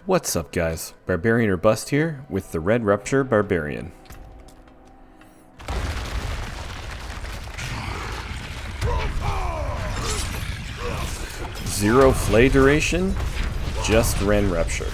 What's up, guys? Barbarian or Bust here with the Rend Rupture Barbarian. Zero Flay Duration, just Rend Rupture.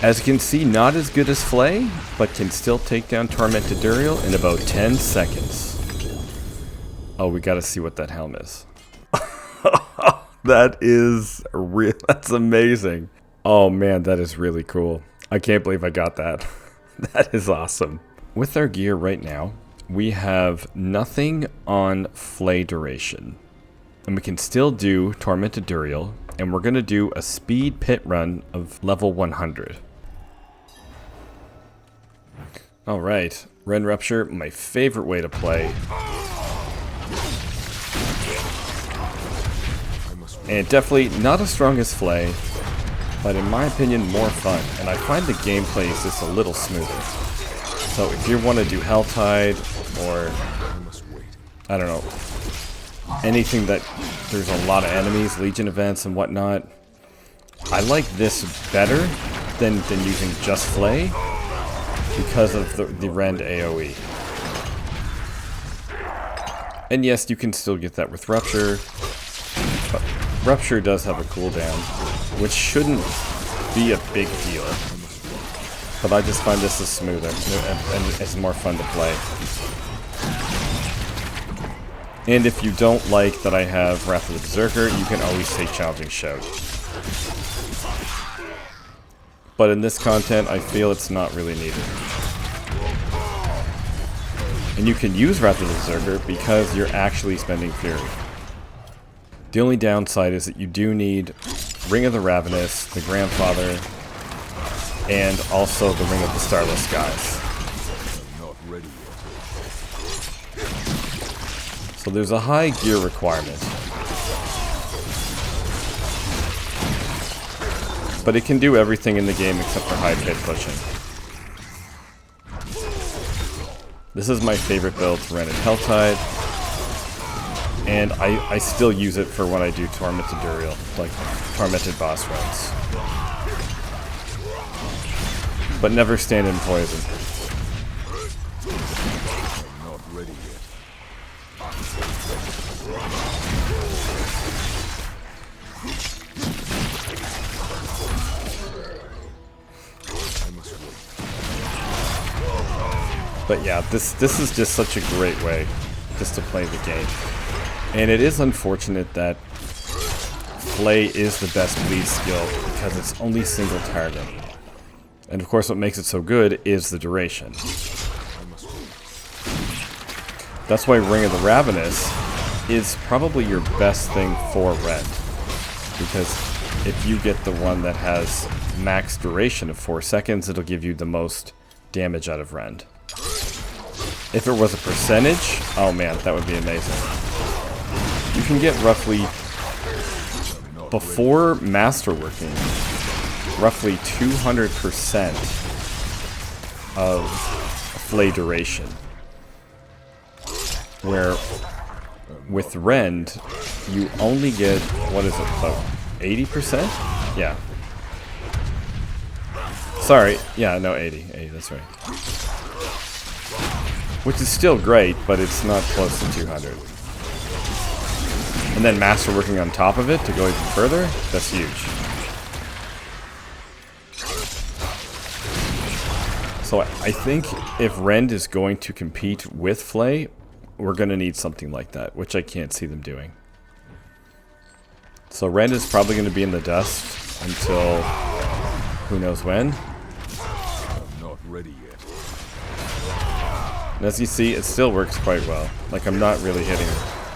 As you can see, not as good as Flay, but can still take down tormented Duriel in about 10 seconds. Oh, we gotta see what that helm is. That is real. That's amazing. Oh man, that is really cool. I can't believe I got that. That is awesome. With our gear right now, we have nothing on Flay Duration. And we can still do tormented Duriel, and we're gonna do a speed pit run of level 100. Alright, Rend Rupture, my favorite way to play. And definitely not as strong as Flay, but in my opinion more fun. And I find the gameplay is just a little smoother. So if you want to do Helltide, or I don't know, anything that there's a lot of enemies, Legion events and whatnot, I like this better than using just Flay because of the Rend AoE. And yes, you can still get that with Rupture, but Rupture does have a cooldown, which shouldn't be a big deal. But I just find this is smoother and it's more fun to play. And if you don't like that I have Wrath of the Berserker, you can always take Challenging Shout. But in this content, I feel it's not really needed. And you can use Wrath of the Berserker because you're actually spending Fury. The only downside is that you do need Ring of the Ravenous, the Grandfather, and also the Ring of the Starless Skies. So there's a high gear requirement. But it can do everything in the game except for high pit pushing. This is my favorite build to run in Helltide. And I still use it for when I do tormented Duriel, like tormented boss runs. But never stand in poison. But yeah, this is just such a great way just to play the game. And it is unfortunate that Flay is the best bleed skill because it's only single target. And of course what makes it so good is the duration. That's why Ring of the Ravenous is probably your best thing for Rend. Because if you get the one that has max duration of 4 seconds, it'll give you the most damage out of Rend. If it was a percentage, oh man, that would be amazing. You can get roughly, before masterworking, roughly 200% of Flay Duration. Where with Rend, you only get, what is it, about 80%? Yeah. Sorry, yeah, no, 80, that's right. Which is still great, but it's not close to 200. And then masterworking on top of it to go even further, that's huge. So I think if Rend is going to compete with Flay, we're going to need something like that, which I can't see them doing. So Rend is probably going to be in the dust until who knows when. I'm not ready yet. And as you see, it still works quite well. Like, I'm not really hitting...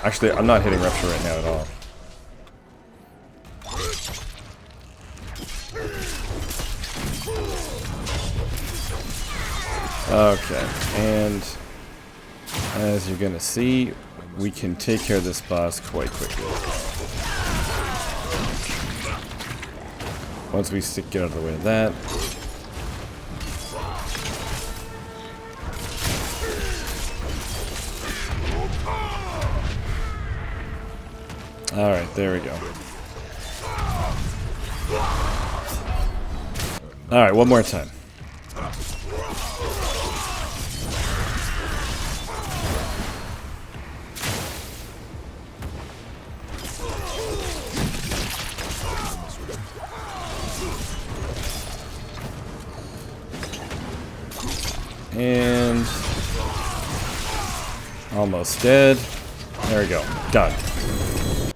Actually, I'm not hitting Rupture right now at all. Okay, and as you're gonna see, we can take care of this boss quite quickly. Once we get out of the way of that. Alright, there we go. Alright, one more time. And almost dead. There we go. Done.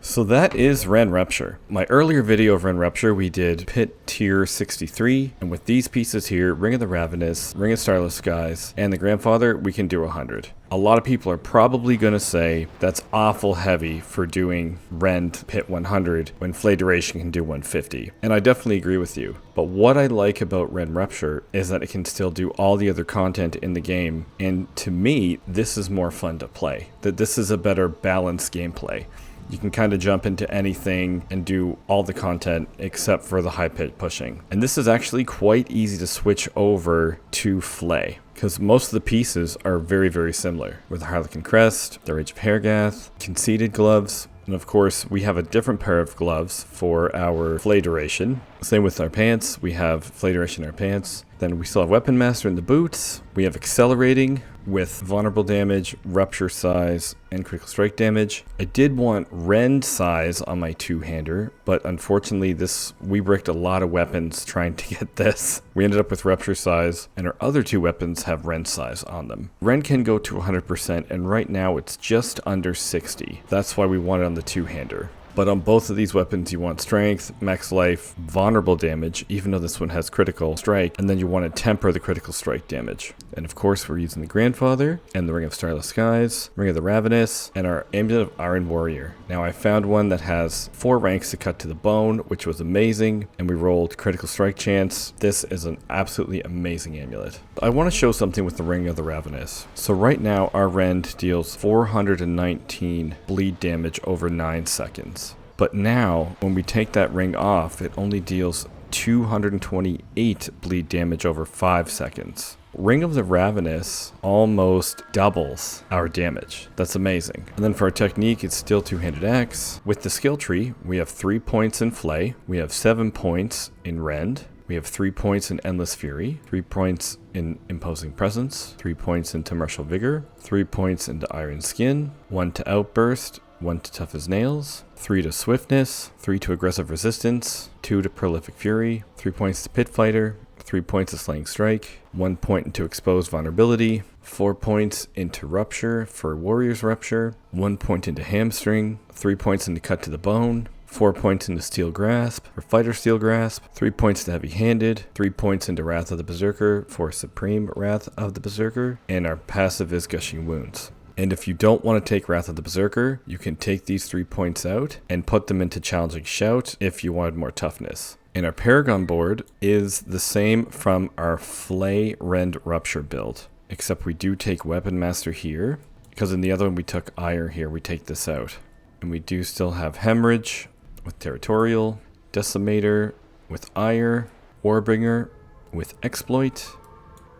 So that is Rend Rupture. My earlier video of Rend Rupture, we did Pit Tier 63, and with these pieces here, Ring of the Ravenous, Ring of Starless Skies, and the Grandfather, we can do 100. A lot of people are probably going to say that's awful heavy for doing Rend Pit 100 when Flay Duration can do 150. And I definitely agree with you. But what I like about Rend Rupture is that it can still do all the other content in the game. And to me, this is more fun to play. That this is a better balanced gameplay. You can kind of jump into anything and do all the content except for the high pit pushing. And this is actually quite easy to switch over to Flay, because most of the pieces are very, very similar. With the Harlequin Crest, the Rage of Hergath, Conceited Gloves, and of course we have a different pair of gloves for our Flay Duration. Same with our pants, we have Flay Duration in our pants. Then we still have Weapon Master in the boots. We have Accelerating with vulnerable damage, rupture size, and critical strike damage. I did want rend size on my two-hander, but unfortunately we bricked a lot of weapons trying to get this. We ended up with rupture size, and our other two weapons have rend size on them. Rend can go to 100%, and right now it's just under 60. That's why we want it on the two-hander. But on both of these weapons, you want strength, max life, vulnerable damage, even though this one has critical strike, and then you want to temper the critical strike damage. And of course, we're using the Grandfather, and the Ring of Starless Skies, Ring of the Ravenous, and our Amulet of Iron Warrior. Now, I found one that has 4 ranks to cut to the bone, which was amazing, and we rolled critical strike chance. This is an absolutely amazing amulet. I want to show something with the Ring of the Ravenous. So right now, our Rend deals 419 bleed damage over 9 seconds. But now, when we take that ring off, it only deals 228 bleed damage over 5 seconds. Ring of the Ravenous almost doubles our damage. That's amazing. And then for our technique, it's still two-handed axe. With the skill tree, we have 3 points in Flay. We have 7 points in Rend. We have 3 points in Endless Fury, 3 points in Imposing Presence, 3 points into Martial Vigor, 3 points into Iron Skin, 1 to Outburst, 1 to Tough as Nails, 3 to Swiftness, 3 to Aggressive Resistance, 2 to Prolific Fury, 3 points to Pit Fighter, 3 points to Slaying Strike, 1 point into Exposed Vulnerability, 4 points into Rupture for Warrior's Rupture, 1 point into Hamstring, 3 points into Cut to the Bone, 4 points into Steel Grasp for Fighter Steel Grasp, 3 points to Heavy Handed, 3 points into Wrath of the Berserker for Supreme Wrath of the Berserker, and our passive is Gushing Wounds. And if you don't want to take Wrath of the Berserker, you can take these 3 points out and put them into Challenging Shout if you wanted more toughness. And our Paragon board is the same from our Flay Rend Rupture build, except we do take Weapon Master here, because in the other one we took Ire here, we take this out. And we do still have Hemorrhage with Territorial, Decimator with Ire, Warbringer with Exploit,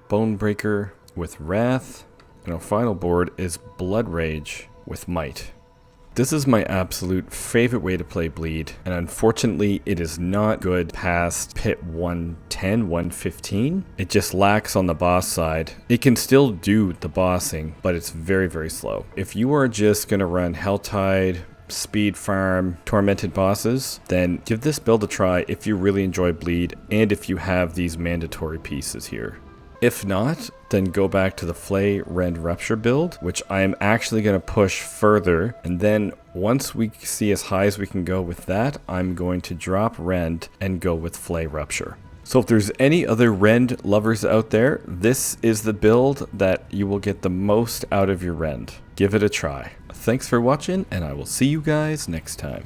Bonebreaker with Wrath, and our final board is Blood Rage with Might. This is my absolute favorite way to play Bleed, and unfortunately it is not good past Pit 110, 115. It just lacks on the boss side. It can still do the bossing, but it's very, very slow. If you are just going to run Helltide, speed farm, tormented bosses, then give this build a try if you really enjoy Bleed and if you have these mandatory pieces here. If not, then go back to the Flay Rend Rupture build, which I am actually going to push further. And then once we see as high as we can go with that, I'm going to drop Rend and go with Flay Rupture. So if there's any other Rend lovers out there, this is the build that you will get the most out of your Rend. Give it a try. Thanks for watching, and I will see you guys next time.